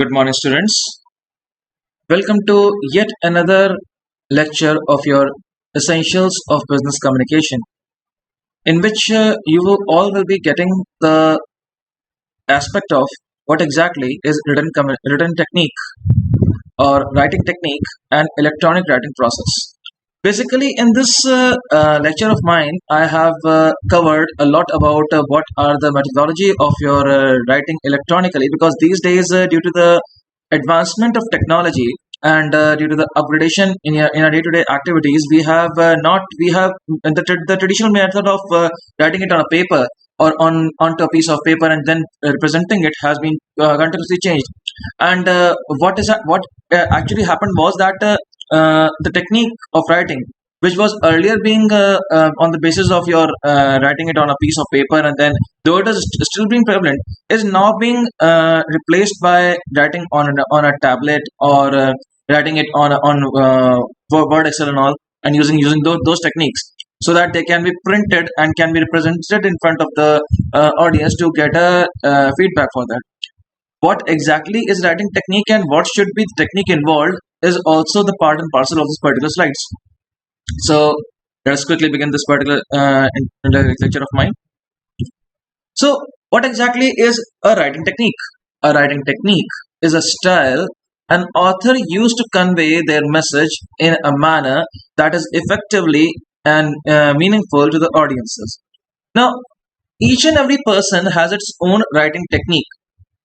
Good morning, students. Welcome to yet another lecture of your Essentials of Business Communication, in which you will all will be getting the aspect of what exactly is written technique or writing technique and electronic writing process. Basically, in this lecture of mine, I have covered a lot about what are the methodology of your writing electronically, because these days, due to the advancement of technology and due to the upgradation in our day-to-day activities, we have not we have the traditional method of writing it on a paper or onto a piece of paper and then representing it has been continuously changed. And what actually happened was that the technique of writing, which was earlier being on the basis of your writing it on a piece of paper, and then though it is still being prevalent, is now being replaced by writing on a tablet or writing it on Word, Excel, and all, and using those techniques, so that they can be printed and can be represented in front of the audience to get a feedback for that. What exactly is writing technique and what should be the technique involved is also the part and parcel of this particular slides. So let's quickly begin this particular lecture of mine. So what exactly is a writing technique? A writing technique is a style an author used to convey their message in a manner that is effectively and meaningful to the audiences. Now, each and every person has its own writing technique.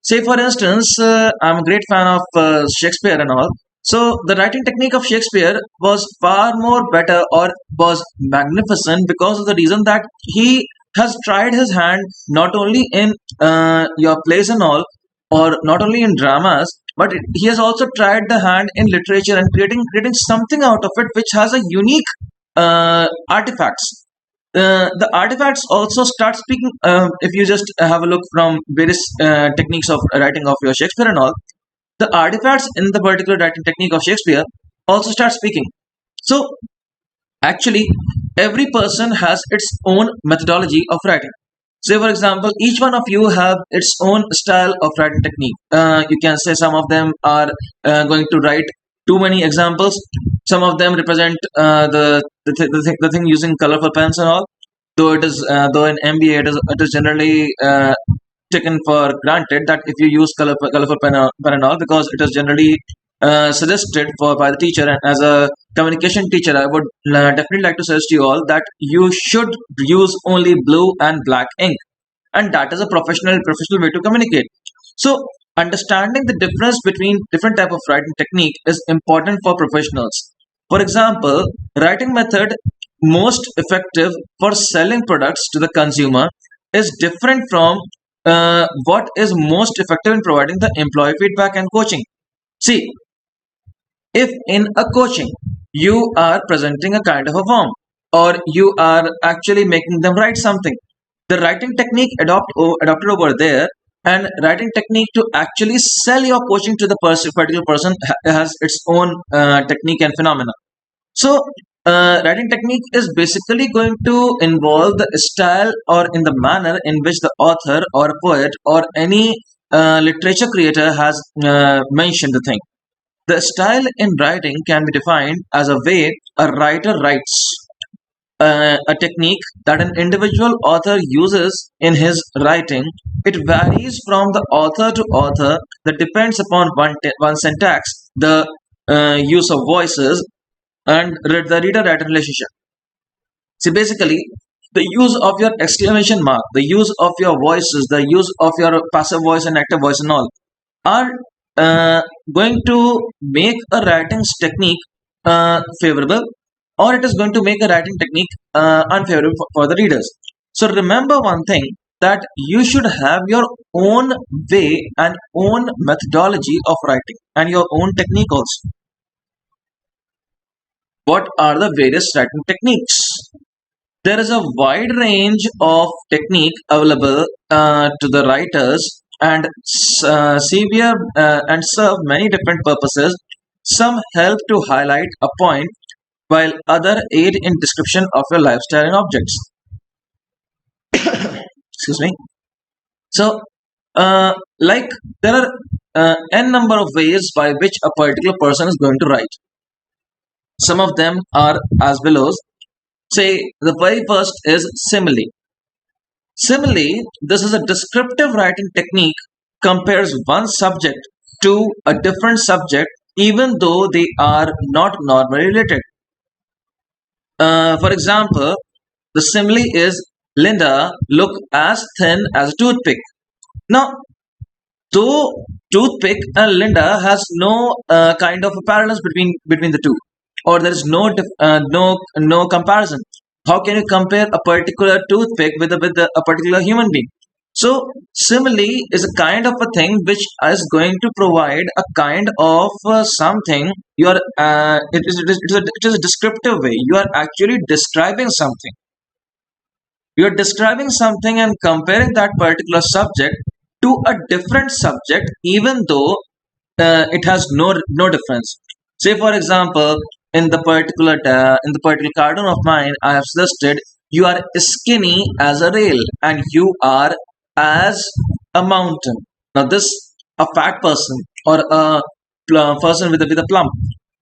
Say, for instance, I'm a great fan of Shakespeare and all. So, the writing technique of Shakespeare was far more better or was magnificent because of the reason that he has tried his hand not only in your plays and all, or not only in dramas, but he has also tried the hand in literature and creating something out of it which has a unique artifacts. The artifacts also start speaking. If you just have a look from various techniques of writing of your Shakespeare and all, the artifacts in the particular writing technique of Shakespeare also start speaking. So actually, every person has its own methodology of writing. Say, for example, each one of you have its own style of writing technique. You can say some of them are going to write too many examples. Some of them represent the thing using colorful pens and all. Though in MBA it is generally taken for granted that if you use colorful pen and all, because it is generally suggested for by the teacher, and as a communication teacher I would definitely like to suggest you all that you should use only blue and black ink, and that is a professional way to communicate. So understanding the difference between different type of writing technique is important for professionals. For example, writing method most effective for selling products to the consumer is different from what is most effective in providing the employee feedback and coaching. See, if in a coaching you are presenting a kind of a form, or you are actually making them write something, the writing technique adopted over there, and writing technique to actually sell your coaching to the particular person has its own technique and phenomena. So, writing technique is basically going to involve the style or in the manner in which the author or poet or any literature creator has mentioned the thing. The style in writing can be defined as a way a writer writes, a technique that an individual author uses in his writing. It varies from the author to author, that depends upon one syntax, the use of voices, and the reader-writer relationship. See, basically, the use of your exclamation mark, the use of your voices, the use of your passive voice and active voice and all are uh, going to make a writing technique favorable, or it is going to make a writing technique unfavorable for the readers. So remember one thing, that you should have your own way and own methodology of writing and your own technique also. What are the various writing techniques? There is a wide range of technique available to the writers, and severe and serve many different purposes. Some help to highlight a point, while other aid in description of your lifestyle and objects. Excuse me. So, like there are n number of ways by which a particular person is going to write. Some of them are as below. Say the very first is simile. Simile, this is a descriptive writing technique, compares one subject to a different subject even though they are not normally related. For example, the simile is Linda look as thin as a toothpick. Now, though toothpick and Linda has no kind of a parallels between the two, or there is no comparison. How can you compare a particular toothpick with a particular human being? So simile is a kind of a thing which is going to provide a kind of something. You are it is a descriptive way. You are actually describing something. You are describing something and comparing that particular subject to a different subject, even though it has no difference. Say for example, in the particular cartoon of mine, I have listed you are skinny as a rail and you are as a mountain. Now this a fat person or a person with a plump.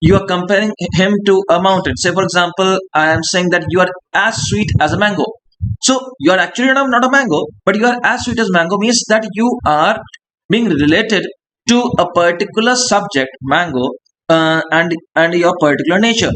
You are comparing him to a mountain. Say for example, I am saying that you are as sweet as a mango. So you are actually not a mango, but you are as sweet as mango means that you are being related to a particular subject, mango, and your particular nature.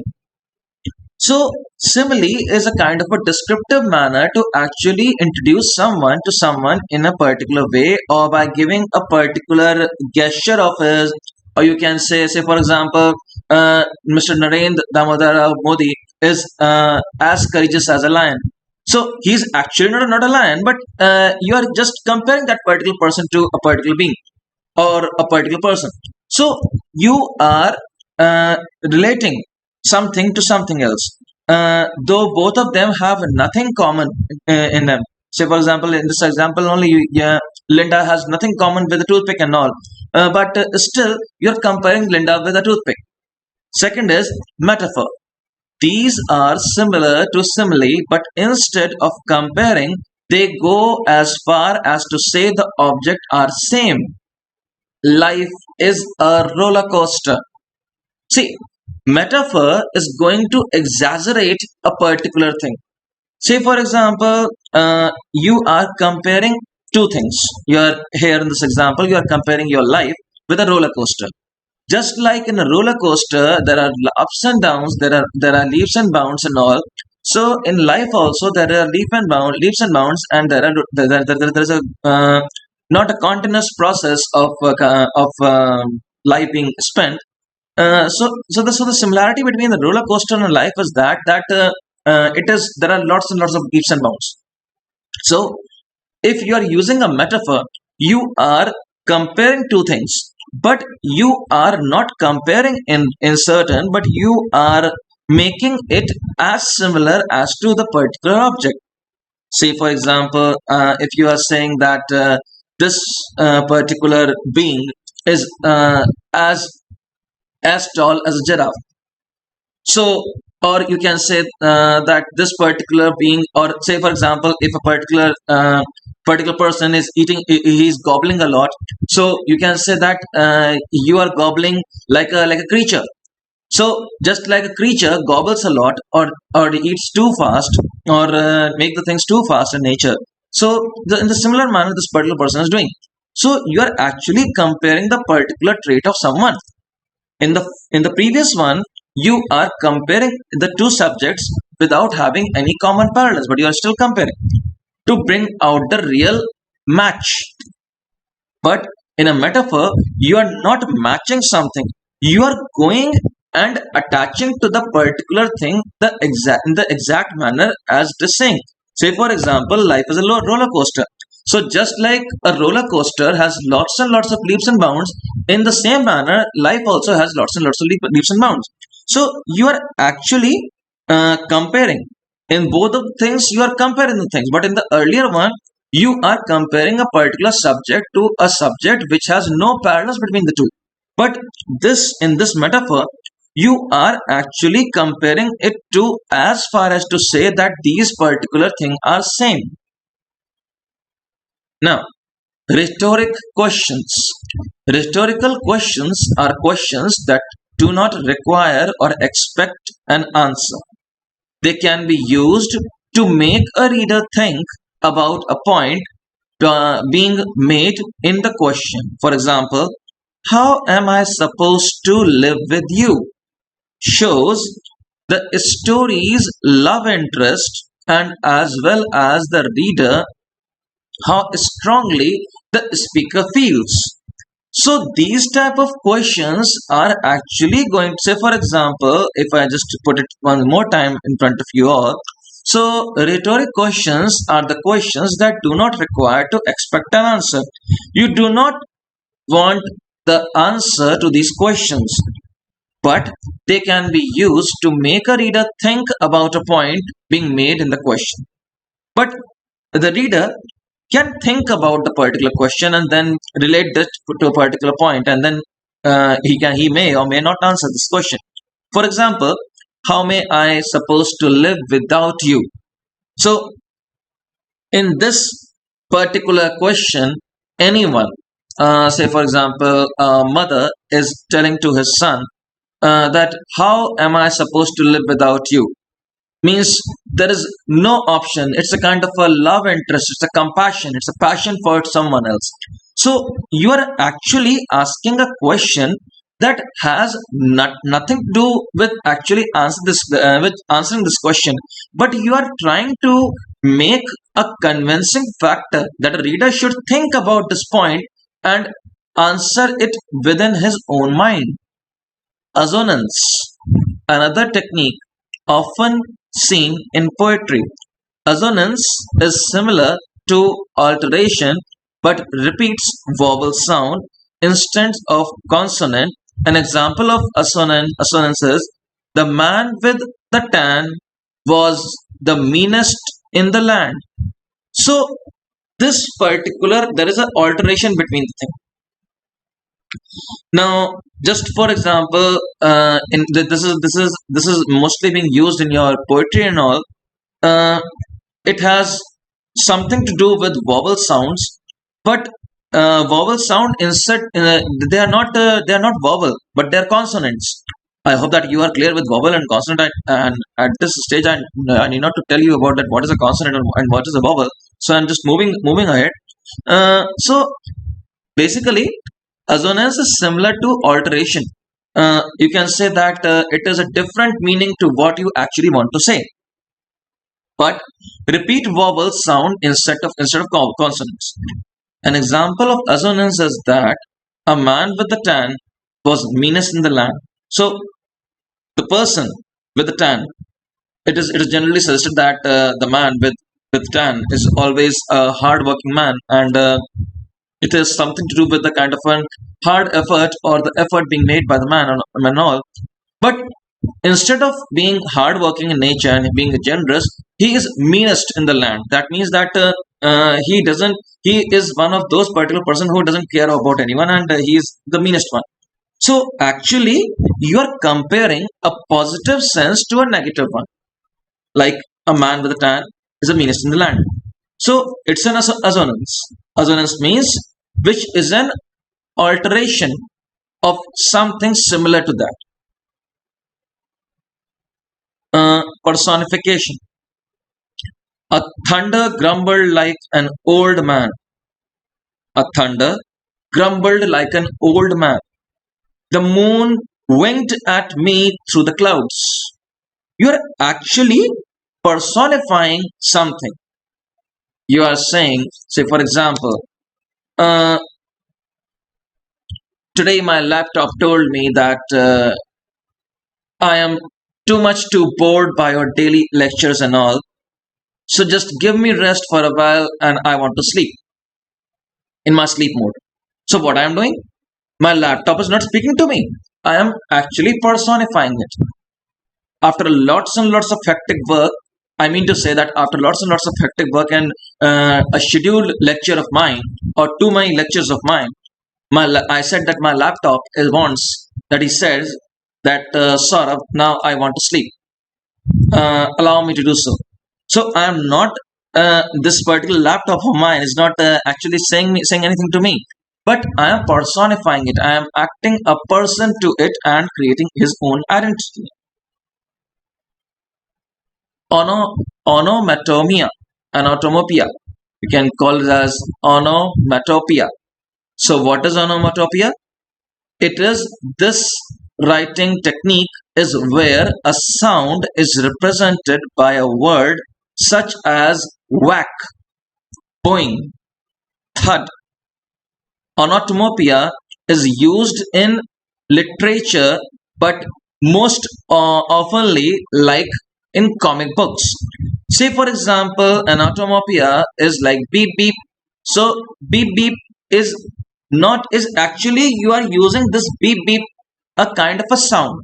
So simile is a kind of a descriptive manner to actually introduce someone to someone in a particular way, or by giving a particular gesture of his, or you can say for example, Mr. Narendra Damodar Modi is as courageous as a lion. So he's actually not a lion, but you are just comparing that particular person to a particular being or a particular person. So you are relating something to something else, though both of them have nothing common in them. Say, for example, in this example only, Linda has nothing common with the toothpick and all, but still you're comparing Linda with a toothpick. Second is metaphor. These are similar to simile, but instead of comparing, they go as far as to say the object are same. Life is a roller coaster. See, metaphor is going to exaggerate a particular thing. Say, for example, you are comparing two things. You are here in this example, you are comparing your life with a roller coaster. Just like in a roller coaster, there are ups and downs, there are leaps and bounds and all. So in life also there are leaps and bounds, and there is a not a continuous process of life being spent. So the similarity between the roller coaster and life is that it is there are lots and lots of leaps and bounds. So if you are using a metaphor, you are comparing two things, but you are not comparing in certain, but you are making it as similar as to the particular object. Say for example, if you are saying that this particular being is as tall as a giraffe, so or you can say that this particular being, or say for example, if a particular person is eating, he's gobbling a lot, so you can say that you are gobbling like a creature. So just like a creature gobbles a lot, or eats too fast, or make the things too fast in nature, so in the similar manner this particular person is doing. So you are actually comparing the particular trait of someone. In the previous one, you are comparing the two subjects without having any common parallels, but you are still comparing to bring out the real match. But in a metaphor, you are not matching something. You are going and attaching to the particular thing in the exact manner as it is saying. Say for example, life is a roller coaster. So just like a roller coaster has lots and lots of leaps and bounds, in the same manner, life also has lots and lots of leaps and bounds. So you are actually comparing. In both of things, you are comparing the things, but in the earlier one, you are comparing a particular subject to a subject which has no parallels between the two. But in this metaphor, you are actually comparing it to as far as to say that these particular things are same. Now, rhetoric questions. Rhetorical questions are questions that do not require or expect an answer. They can be used to make a reader think about a point being made in the question. For example, how am I supposed to live with you? Shows the story's love interest and as well as the reader how strongly the speaker feels. So these type of questions are actually going to say, for example, if I just put it one more time in front of you all. So rhetoric questions are the questions that do not require to expect an answer. You do not want the answer to these questions, but they can be used to make a reader think about a point being made in the question. But the reader can think about the particular question and then relate that to a particular point, and then he may or may not answer this question. For example, how may I supposed to live without you? So in this particular question, anyone, say for example, a mother is telling to his son that how am I supposed to live without you, means there is no option. It's a kind of a love interest, it's a compassion, it's a passion for someone else. So you are actually asking a question that has nothing to do with actually with answering this question, but you are trying to make a convincing factor that a reader should think about this point and answer it within his own mind. Assonance, another technique often seen in poetry. Assonance is similar to alteration but repeats vowel sound instead of consonant. An example of assonance is the man with the tan was the meanest in the land. So this particular, there is an alteration between the things. Now, just for example, this is mostly being used in your poetry and all. Uh, it has something to do with vowel sounds, but vowel sound instead they are not vowel, but they are consonants. I hope that you are clear with vowel and consonant. And at this stage, I need not to tell you about that what is a consonant and what is a vowel. So I'm just moving ahead. So basically, assonance is similar to alteration. You can say that it is a different meaning to what you actually want to say, but repeat vowels sound instead of consonants. An example of assonance is that a man with the tan was meanest in the land. So the person with the tan, it is generally suggested that the man with tan is always a hard-working man, and it is something to do with the kind of an hard effort or the effort being made by the man and all. But instead of being hardworking in nature and being generous, he is meanest in the land. That means that he doesn't. He is one of those particular person who doesn't care about anyone, and he is the meanest one. So actually, you are comparing a positive sense to a negative one. Like a man with a tan is the meanest in the land. So it's an assonance. Assonance means which is an alteration of something similar to that. Personification. A thunder grumbled like an old man. A thunder grumbled like an old man. The moon winked at me through the clouds. You're actually personifying something. You are saying, say, for example, uh, today my laptop told me that I am too much too bored by your daily lectures and all. So just give me rest for a while and I want to sleep in my sleep mode. So what I am doing? My laptop is not speaking to me. I am actually personifying it. After lots and lots of hectic work, I mean to say that after lots and lots of hectic work and a scheduled lecture of mine or too many lectures of mine, I said that my laptop is wants that he says that Saurabh, now I want to sleep. Allow me to do so. So I am not this particular laptop of mine is not actually saying anything to me. but I am personifying it. I am acting a person to it and creating his own identity. Ono, onomatopoeia, anatomopia. You can call it as onomatopoeia. So, what is onomatopoeia? It is this writing technique is where a sound is represented by a word such as whack, boing, thud. Onomatopoeia is used in literature, but most oftenly like in comic books. Say, for example, an onomatopoeia is like beep beep. So beep beep is not is actually you are using this beep beep a kind of a sound.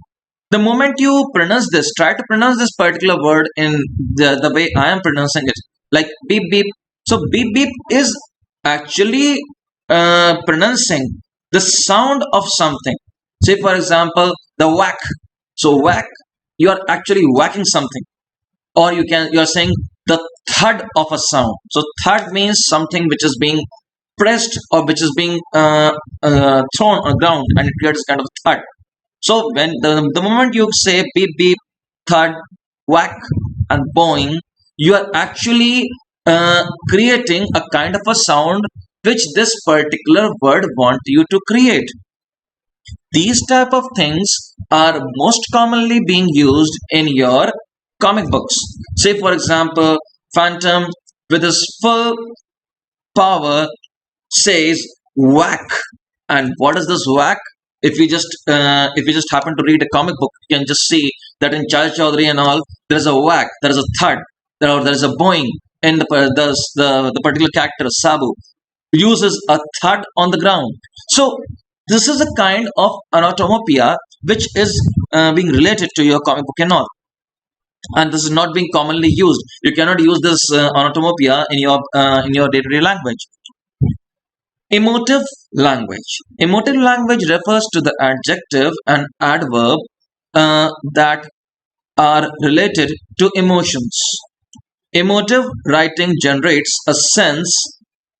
The moment you pronounce this, try to pronounce this particular word in the way I am pronouncing it, like beep beep. So beep beep is actually pronouncing the sound of something. Say, for example, the whack. So whack, you are actually whacking something, or you are saying the thud of a sound. So thud means something which is being pressed or which is being thrown on the ground, and it creates kind of thud. So when the moment you say beep beep, thud, whack, and boing, you are actually creating a kind of a sound which this particular word want you to create. These type of things are most commonly being used in your comic books. Say, for example, Phantom with his full power says whack. And what is this whack? If you just happen to read a comic book, you can just see that in Chal Chaudhary and all, there is a whack, there is a thud, there is a boing, and the particular character Sabu uses a thud on the ground. So this is a kind of onomatopoeia which is being related to your comic book and all, and this is not being commonly used. You cannot use this onomatopoeia in your day-to-day language. Emotive language. Emotive language refers to the adjective and adverb that are related to emotions. Emotive writing generates a sense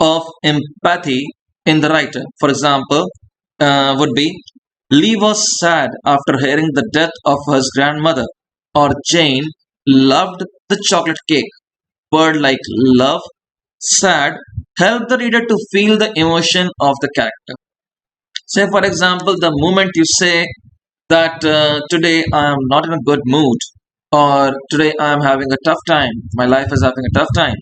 of empathy in the writer. For example, would be Lee was sad after hearing the death of his grandmother, or Jane loved the chocolate cake. Word like love, sad help the reader to feel the emotion of the character. Say, for example, the moment you say that today I am not in a good mood, or today I am having a tough time, my life is having a tough time.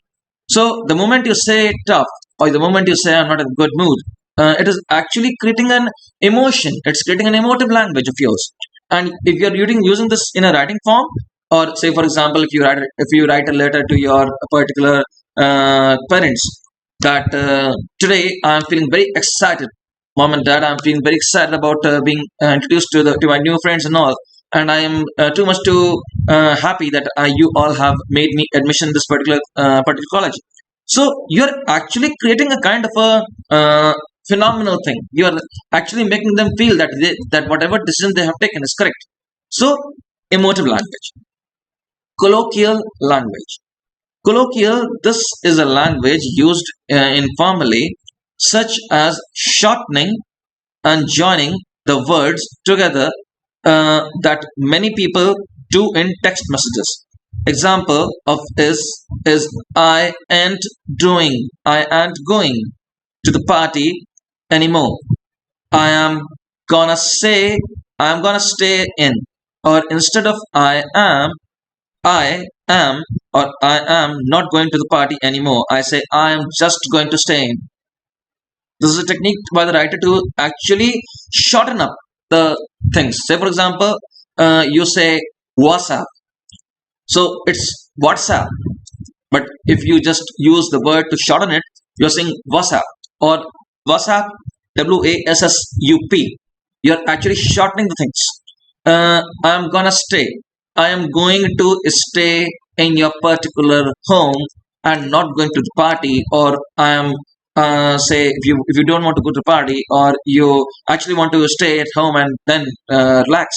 So, the moment you say tough, or the moment you say I'm not in a good mood, it is actually creating an emotion, it's creating an emotive language of yours. And if you're using this in a writing form, or say, for example, if you write a letter to your particular parents, that today I'm feeling very excited, mom and dad, I'm feeling very excited about being introduced to my new friends and all, and I am too much too happy that you all have made me admission in this particular college. So you're actually creating a kind of a phenomenal thing. You are actually making them feel that that whatever decision they have taken is correct. So emotive language. Colloquial language. Colloquial, this is a language used informally, such as shortening and joining the words together that many people do in text messages. Example of is I ain't I ain't going to the party anymore. I am I am gonna stay in. Or instead of I am, or I am not going to the party anymore. I say I am just going to stay in. This is a technique by the writer to actually shorten up the things. Say, for example, you say WhatsApp. So it's WhatsApp. But if you just use the word to shorten it, you're saying WhatsApp or WhatsApp, WASSUP. You're actually shortening the things. I'm gonna stay. I am going to stay in your particular home and not going to the party, or I am say if you don't want to go to party, or you actually want to stay at home and then relax.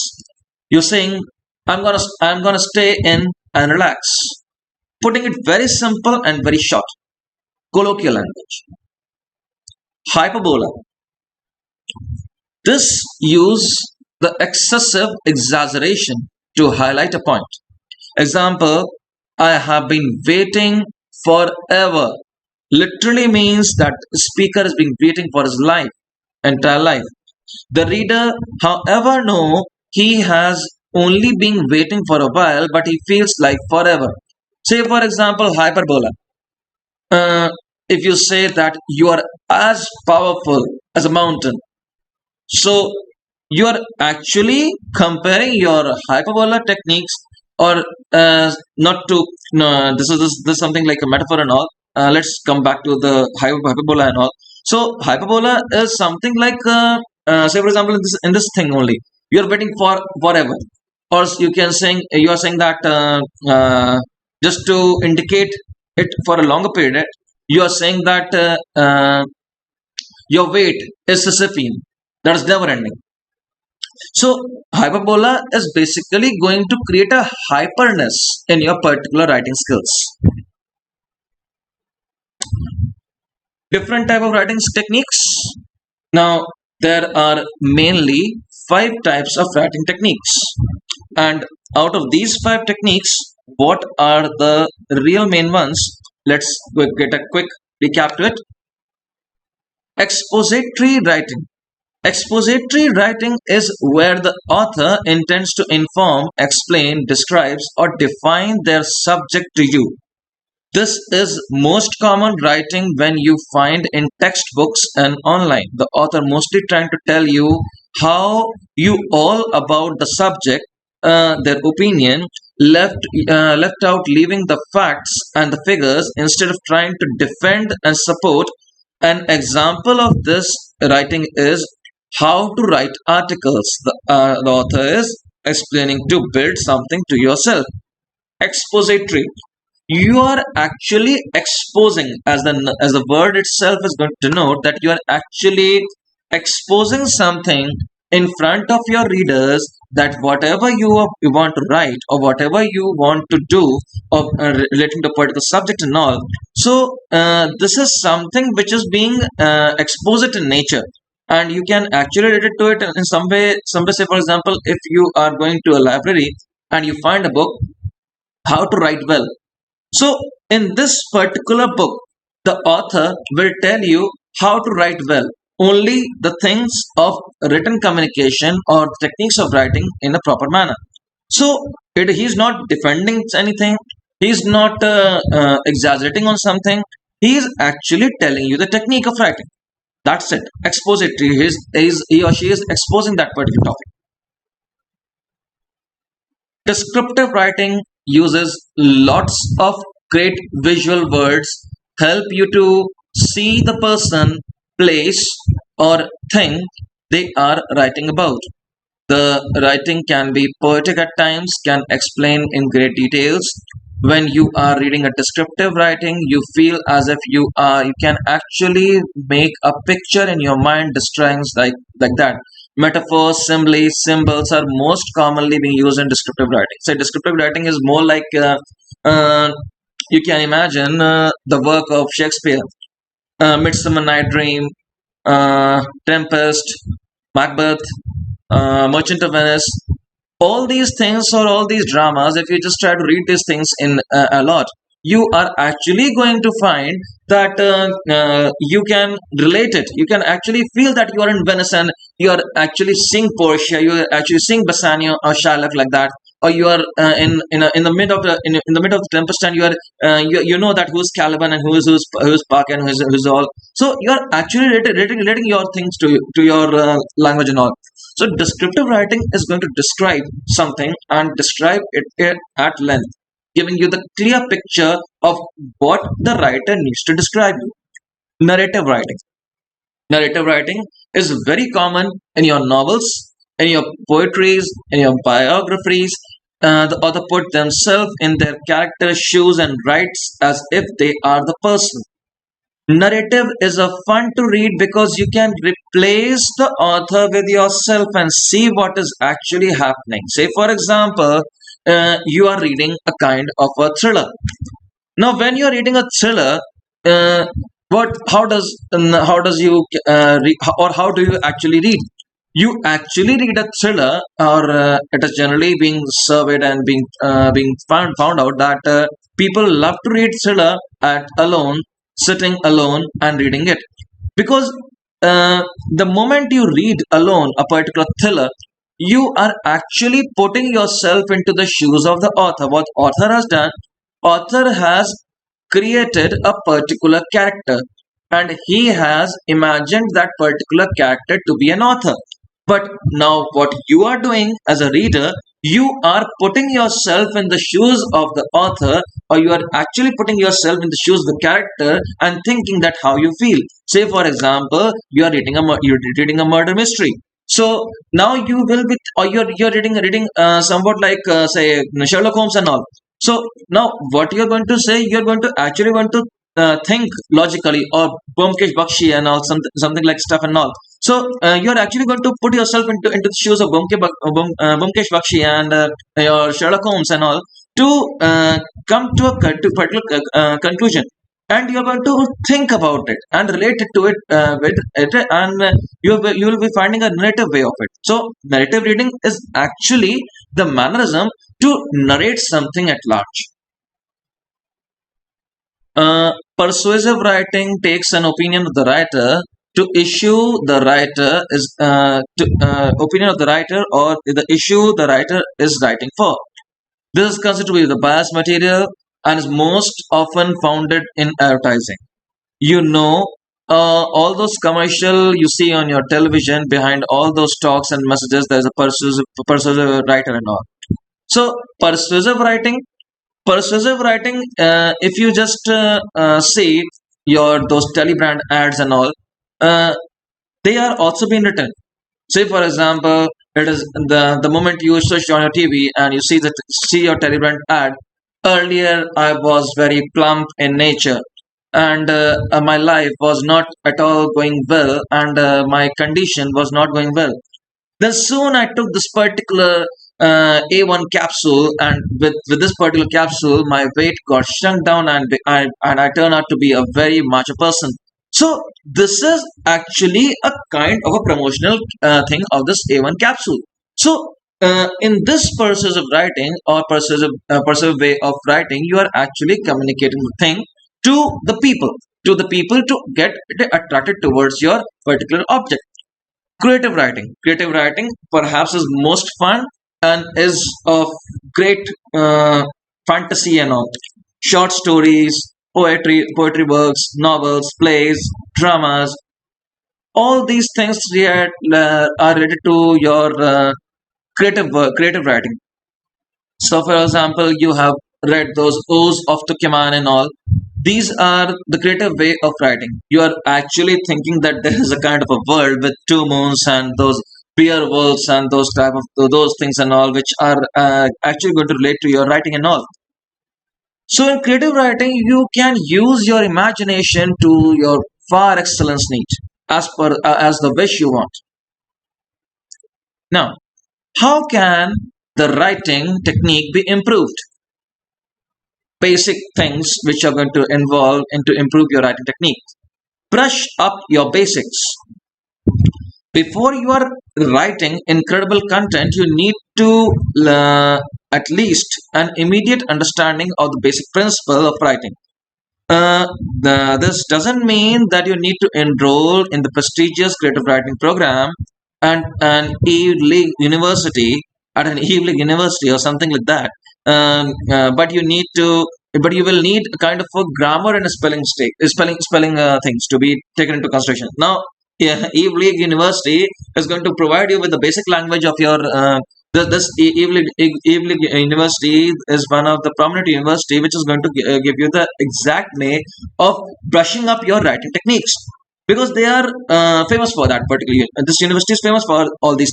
You're saying I'm gonna stay in and relax. Putting it very simple and very short. Colloquial language. Hyperbola. This use the excessive exaggeration to highlight a point. Example, I have been waiting forever literally means that the speaker has been waiting for his life, entire life. The reader, however, know he has only been waiting for a while, but he feels like forever. Say, for example, hyperbola. Uh, if you say that you are as powerful as a mountain, so you are actually comparing your hyperbola techniques, or not to. No, this is something like a metaphor and all. Let's come back to the hyperbola and all. So hyperbola is something like, say for example, in this thing only, you are waiting for forever, or you can saying you are saying that just to indicate it for a longer period. You are saying that your wait is Sisyphean, that is never ending. So hyperbola is basically going to create a hyperness in your particular writing skills. Different type of writing techniques. Now there are mainly five types of writing techniques, and out of these five techniques, what are the real main ones? Let's get a quick recap to it. Expository writing. Expository writing is where the author intends to inform, explain, describes, or define their subject to you. This is most common writing when you find in textbooks and online. The author mostly trying to tell you how you all about the subject, their opinion, left out leaving the facts and the figures instead of trying to defend and support. An example of this writing is how to write articles. The author is explaining to build something to yourself. Expository, you are actually exposing, as the word itself is going to denote, that you are actually exposing something in front of your readers, that whatever you want to write or whatever you want to do, or relating to a particular subject and all. So this is something which is being exposed in nature, and you can actually relate it to it in some way. Say for example, if you are going to a library and you find a book, how to write well. So, in this particular book, the author will tell you how to write well. Only the things of written communication or techniques of writing in a proper manner. So, he's not defending anything, he's not exaggerating on something, he is actually telling you the technique of writing. That's it. Expository. He or she is exposing that particular topic. Descriptive writing uses lots of great visual words, help you to see the person, place, or thing they are writing about. The writing can be poetic at times, can explain in great details. When you are reading a descriptive writing, you feel as if you can actually make a picture in your mind describing like that. Metaphors, similes, symbols are most commonly being used in descriptive writing. So descriptive writing is more like uh, you can imagine the work of Shakespeare, Midsummer Night Dream, Tempest, Macbeth, Merchant of Venice. All these things or all these dramas, if you just try to read these things in a lot, you are actually going to find that you can relate it. You can actually feel that you are in Venice and you are actually seeing Portia, you are actually seeing Bassanio or Shylock like that, or you are in the mid of in the mid of the Tempest, and you know that who's Caliban and who's Puck and who's all. So you are actually relating your things to your language and all. So descriptive writing is going to describe something and describe it at length, giving you the clear picture of what the writer needs to describe you. Narrative writing. Narrative writing is very common in your novels, in your poetries, in your biographies. The author put themselves in their character's shoes and writes as if they are the person. Narrative is a fun to read because you can replace the author with yourself and see what is actually happening. Say, for example, you are reading a kind of a thriller. Now, when you are reading a thriller, uh, What? How does you or how do you actually read? You actually read a thriller, or it is generally being surveyed and being found out that people love to read thriller at alone, sitting alone and reading it, because uh, the moment you read alone a particular thriller, you are actually putting yourself into the shoes of the author. What author has done? Author has created a particular character, and he has imagined that particular character to be an author. But now, what you are doing as a reader, you are putting yourself in the shoes of the author, or you are actually putting yourself in the shoes of the character and thinking that how you feel. Say, for example, you are reading you're reading a murder mystery. So now you will be, or you're reading somewhat like say Sherlock Holmes and all. So now what you're going to say, you're going to actually want to think logically, or Bomkesh Bakshi and all, something like stuff and all. So you're actually going to put yourself into the shoes of Bomkesh Bakshi and your Sherlock Holmes and all, to come to a particular conclusion, and you're going to think about it and relate it to it with it, and you will be finding a narrative way of it. So narrative reading is actually the mannerism to narrate something at large. Persuasive writing takes an opinion of the writer to issue the writer is opinion of the writer, or the issue the writer is writing for. This is considered to be the bias material and is most often founded in advertising. You know, all those commercial you see on your television, behind all those talks and messages, there's a persuasive writer and all. So persuasive writing, if you just see your those telebrand ads and all, uh, they are also being written. Say, for example, it is the moment you switch on your TV and you see your telebrand ad. Earlier, I was very plump in nature, and my life was not at all going well, and my condition was not going well. Then soon I took this particular A1 capsule, and with this particular capsule, my weight got shrunk down, and I turned out to be a very macho person. So this is actually a kind of a promotional thing of this A1 capsule. So in this persuasive writing, or persuasive way of writing, you are actually communicating the thing to the people to get it attracted towards your particular object. Creative writing perhaps is most fun and is of great fantasy and all. Short stories, poetry works, novels, plays, dramas, all these things are related to your creative writing. So, for example, you have read those O's of Tukiman and all. These are the creative way of writing. You are actually thinking that there is a kind of a world with two moons and those beer wolves and those type of those things and all, which are actually going to relate to your writing and all. So, in creative writing, you can use your imagination to your far excellence need, as the wish you want. Now, how can the writing technique be improved? Basic things which are going to involve and to improve your writing technique. Brush up your basics. Before you are writing incredible content, you need to at least an immediate understanding of the basic principle of writing. Uh, this doesn't mean that you need to enroll in the prestigious creative writing program and an Ivy League university at an Ivy League university or something like that. But but you will need a kind of a grammar and a spelling things to be taken into consideration. Now, yeah, Ivy League University is going to provide you with the basic language of your this Ivy League University is one of the prominent university which is going to give you the exact way of brushing up your writing techniques, because they are famous for that particular. This university is famous for all these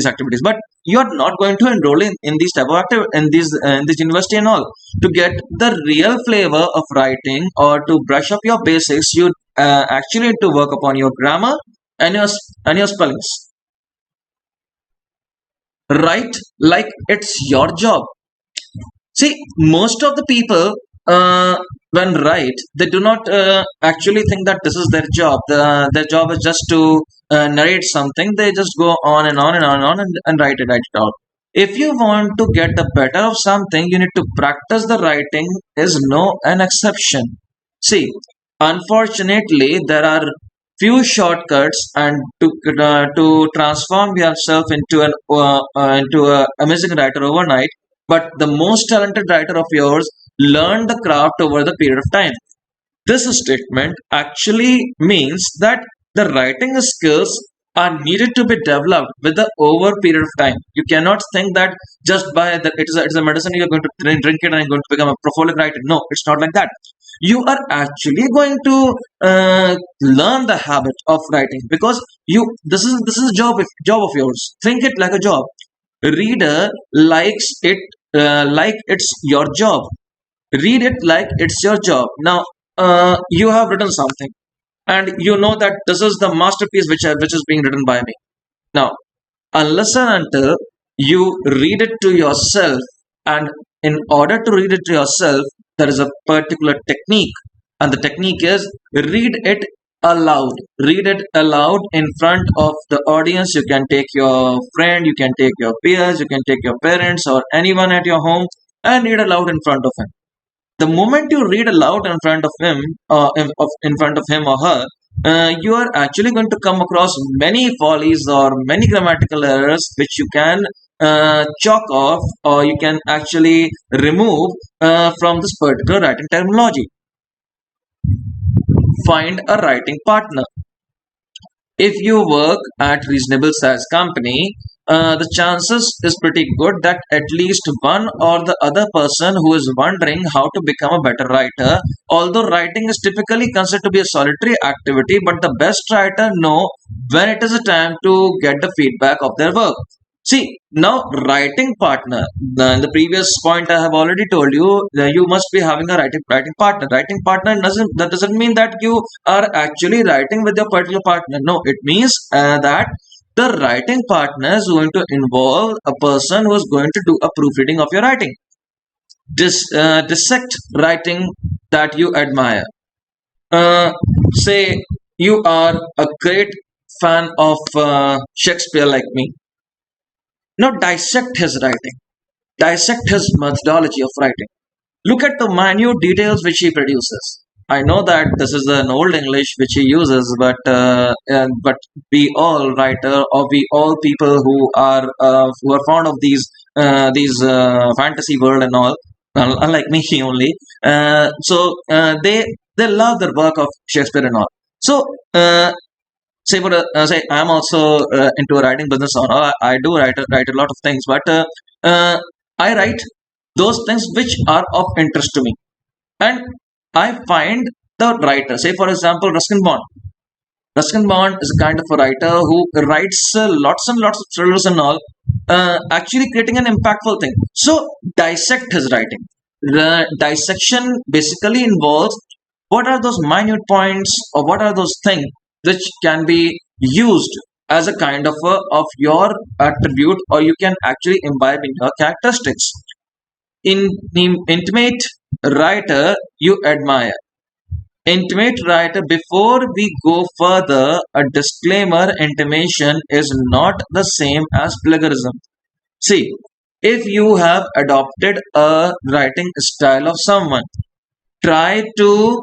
activities. But you are not going to enroll in these type of in this university and all to get the real flavor of writing, or to brush up your basics. You actually need to work upon your grammar and your spellings. Write like it's your job. See, most of the people when write, they do not actually think that this is their job. Their job is just to narrate something. They just go on and on and on and on and write it out. If you want to get the better of something, you need to practice. The writing is no an exception. See, unfortunately, there are few shortcuts, and to transform yourself into a amazing writer overnight. But the most talented writer of yours learned the craft over the period of time. This statement actually means that the writing skills are needed to be developed with the over period of time. You cannot think that just by that it's a medicine you're going to drink it and you're going to become a prolific writer. No, it's not like that. You are actually going to learn the habit of writing, because you this is a job of yours. Think it like a job. Reader likes it like it's your job. Read it like it's your job. Now, you have written something, and you know that this is the masterpiece which is being written by me. Now, unless and until you read it to yourself, and in order to read it to yourself, there is a particular technique, and the technique is read it aloud. Read it aloud in front of the audience. You can take your friend, you can take your peers, you can take your parents or anyone at your home, and read aloud in front of him. The moment you read aloud in front of him, in front of him or her, you are actually going to come across many follies or many grammatical errors which you can chalk off, or you can actually remove from this particular writing terminology. Find a writing partner. If you work at reasonable size company, the chances is pretty good that at least one or the other person who is wondering how to become a better writer. Although writing is typically considered to be a solitary activity, but the best writer know when it is a time to get the feedback of their work. See, now writing partner. In the previous point, I have already told you that you must be having a writing partner. Writing partner doesn't mean that you are actually writing with your particular partner. No, it means that the writing partner is going to involve a person who is going to do a proofreading of your writing. Dissect writing that you admire. Say you are a great fan of Shakespeare like me. Now dissect his writing, dissect his methodology of writing. Look at the minute details which he produces. I know that this is an old English which he uses, but we all writer, or we all people who are fond of these fantasy world and all, unlike me only. They love the work of Shakespeare and all. So say I'm also into a writing business or all. I do write a lot of things, but I write those things which are of interest to me, and I find the writer. Say for example, Ruskin Bond. Ruskin Bond is a kind of a writer who writes lots and lots of thrillers and all, actually creating an impactful thing. So dissect his writing. The dissection basically involves what are those minute points, or what are those things which can be used as a kind of your attribute, or you can actually imbibe in your characteristics. Intimate writer you admire. Intimate writer, before we go further, a disclaimer: intimation is not the same as plagiarism. See, if you have adopted a writing style of someone, try to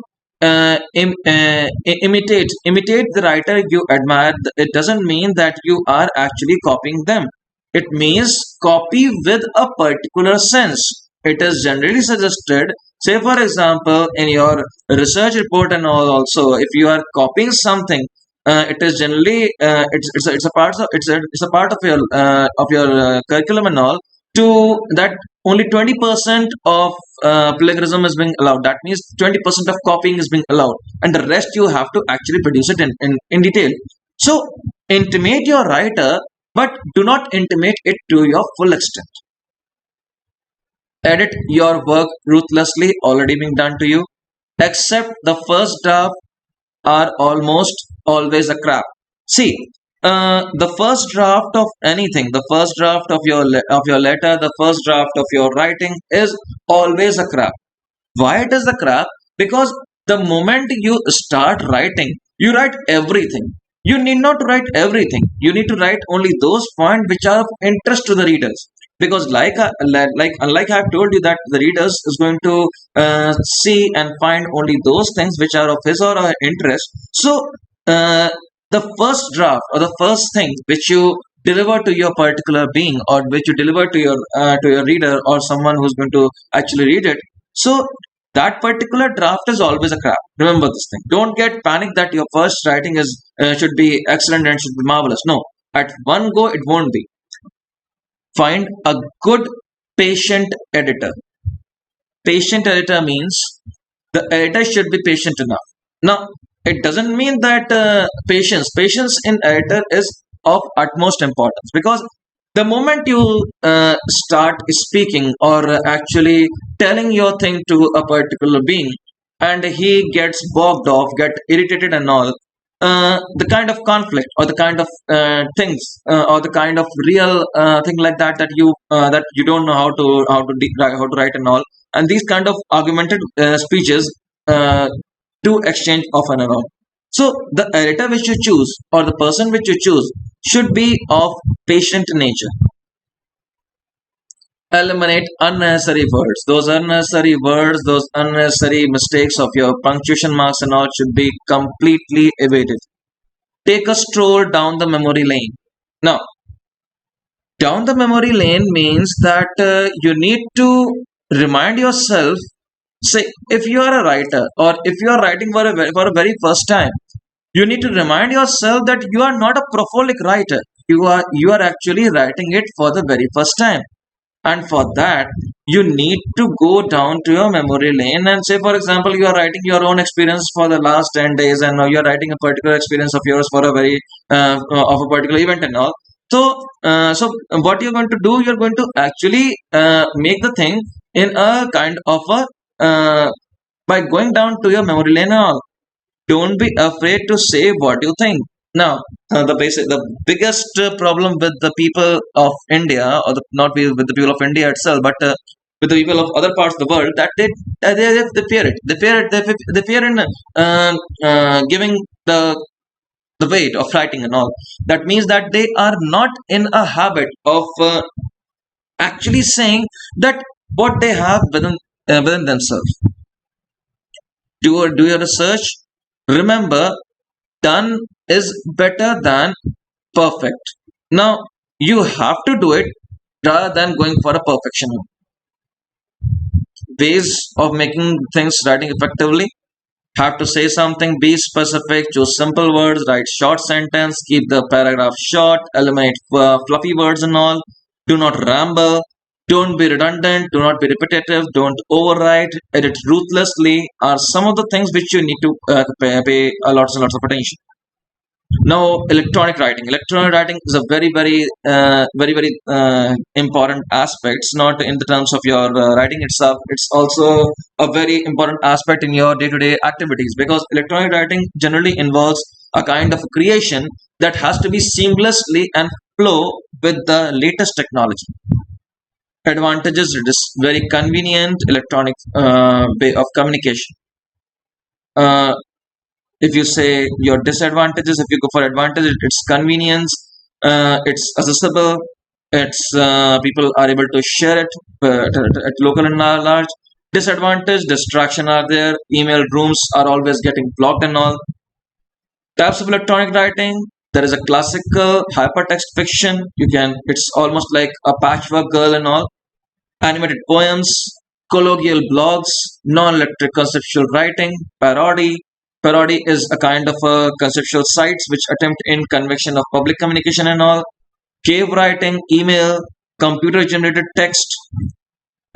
imitate the writer you admire. It doesn't mean that you are actually copying them. It means copy with a particular sense. It is generally suggested, say for example, in your research report and all, also if you are copying something, it is generally it's a part of it's a part of your curriculum and all, to that only 20% of plagiarism is being allowed. That means 20% of copying is being allowed, and the rest you have to actually produce it in detail. So intimate your writer, but do not intimate it to your full extent. Edit your work ruthlessly, already being done to you. Except the first draft are almost always a crap. See, the first draft of anything, the first draft of your letter, the first draft of your writing is always a crap. Why it is a crap? because the moment you start writing, you write everything. You need not to write everything. You need to write only those points which are of interest to the readers. Because like unlike I have told you that the readers is going to see and find only those things which are of his or her interest. So uh, the first draft or the first thing which you deliver to your particular being, or which you deliver to your reader or someone who's going to actually read it, so that particular draft is always a crap. Remember this thing. Don't get panicked that your first writing is should be excellent and should be marvelous. No, at one go it won't be. Find a good patient editor. Patient editor means the editor should be patient enough. Now, it doesn't mean that patience in editor is of utmost importance, because the moment you start speaking or actually telling your thing to a particular being, and he gets bogged off, get irritated and all, the kind of conflict or the kind of things or the kind of real thing like that that you don't know how to write and all, and these kind of argumented speeches to exchange off and on. So the editor which you choose or the person which you choose should be of patient nature. Eliminate unnecessary words. Those unnecessary words, those unnecessary mistakes of your punctuation marks and all should be completely evaded. Take a stroll down the memory lane. Now, down the memory lane means that you need to remind yourself. Say, if you are a writer or if you are writing for a very first time, you need to remind yourself that you are not a prolific writer. You are actually writing it for the very first time, and for that you need to go down to your memory lane and say, for example, you are writing your own experience for the last 10 days, and now you are writing a particular experience of yours for a very of a particular event and all. So what you're going to do, you're going to actually make the thing in a kind of a by going down to your memory lane and all. Don't be afraid to say what you think. Now, the biggest problem with the people of India, or with the people of India itself, but with the people of other parts of the world, that they fear it. They fear in giving the weight of writing and all. That means that they are not in a habit of actually saying that what they have within themselves. Do your research. Remember, done is better than perfect. Now, you have to do it rather than going for a perfection. Ways of making things writing effectively: have to say something, be specific, choose simple words, write short sentence, keep the paragraph short, eliminate fluffy words and all, do not ramble, don't be redundant, do not be repetitive, don't overwrite, edit ruthlessly are some of the things which you need to pay a lots and lots of attention. Now, electronic writing is a very important aspect. It's not in the terms of your writing itself, it's also a very important aspect in your day-to-day activities, because electronic writing generally involves a kind of creation that has to be seamlessly and flow with the latest technology. Advantages: it is very convenient electronic way of communication. uh, if you say your disadvantages, if you go for advantage, it's convenience, it's accessible, it's people are able to share it at local and large. Disadvantage: distraction are there, email rooms are always getting blocked and all. Types of electronic writing: there is a classical hypertext fiction, it's almost like a patchwork girl and all. Animated poems, colloquial blogs, non-electric conceptual writing, parody. Parody is a kind of a conceptual sites which attempt in convection of public communication and all. Cave writing, email, computer-generated text.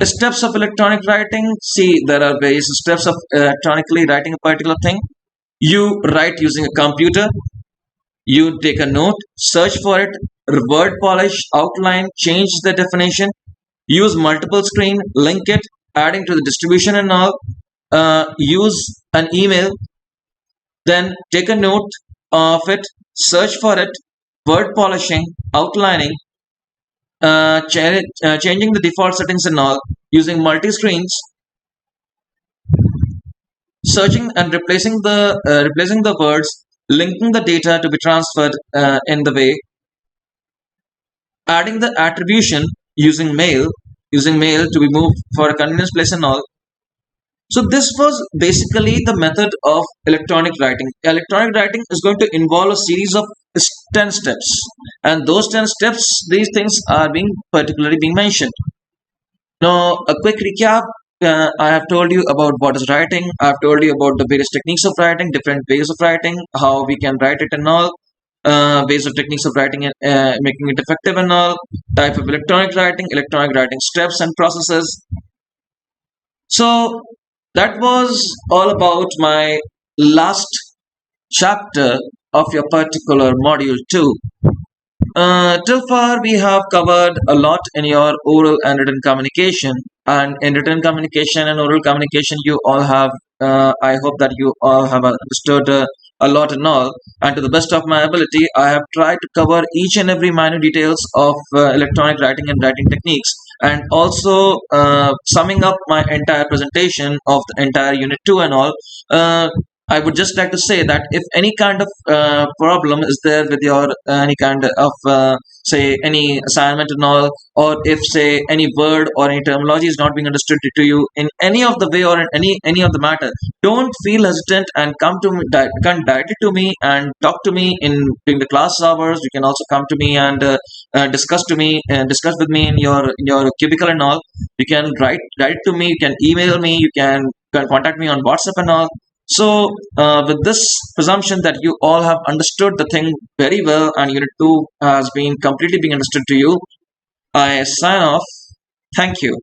The steps of electronic writing. See, there are various steps of electronically writing a particular thing. You write using a computer. You take a note, search for it, word polish, outline, change the definition, use multiple screen, link it, adding to the distribution and all, use an email, then take a note of it, search for it, word polishing, outlining, changing the default settings and all, using multi screens. searching and replacing the words, linking the data to be transferred in the way, adding the attribution using mail to be moved for a convenience place and all. So this was basically the method of electronic writing. Electronic writing is going to involve a series of 10 steps, and those 10 steps, these things are being particularly being mentioned. Now, a quick recap. I have told you about what is writing. I have told you about the various techniques of writing, different ways of writing, how we can write it and all, ways of techniques of writing and making it effective and all, type of electronic writing steps and processes. So that was all about my last chapter of your particular module 2. Till far, we have covered a lot in your oral and written communication. And in written communication and oral communication, you all have, I hope that you all have understood a lot and all. And to the best of my ability, I have tried to cover each and every minor details of electronic writing and writing techniques. And also summing up my entire presentation of the entire unit 2 and all. I would just like to say that if any kind of problem is there with your any kind of say any assignment and all, or if say any word or any terminology is not being understood to you in any of the way or in any of the matter, don't feel hesitant and come directly to me and talk to me in during the class hours. You can also come to me and discuss with me in your cubicle and all. You can write to me. You can email me. You can contact me on WhatsApp and all. So, with this presumption that you all have understood the thing very well and Unit 2 has been completely being understood to you, I sign off. Thank you.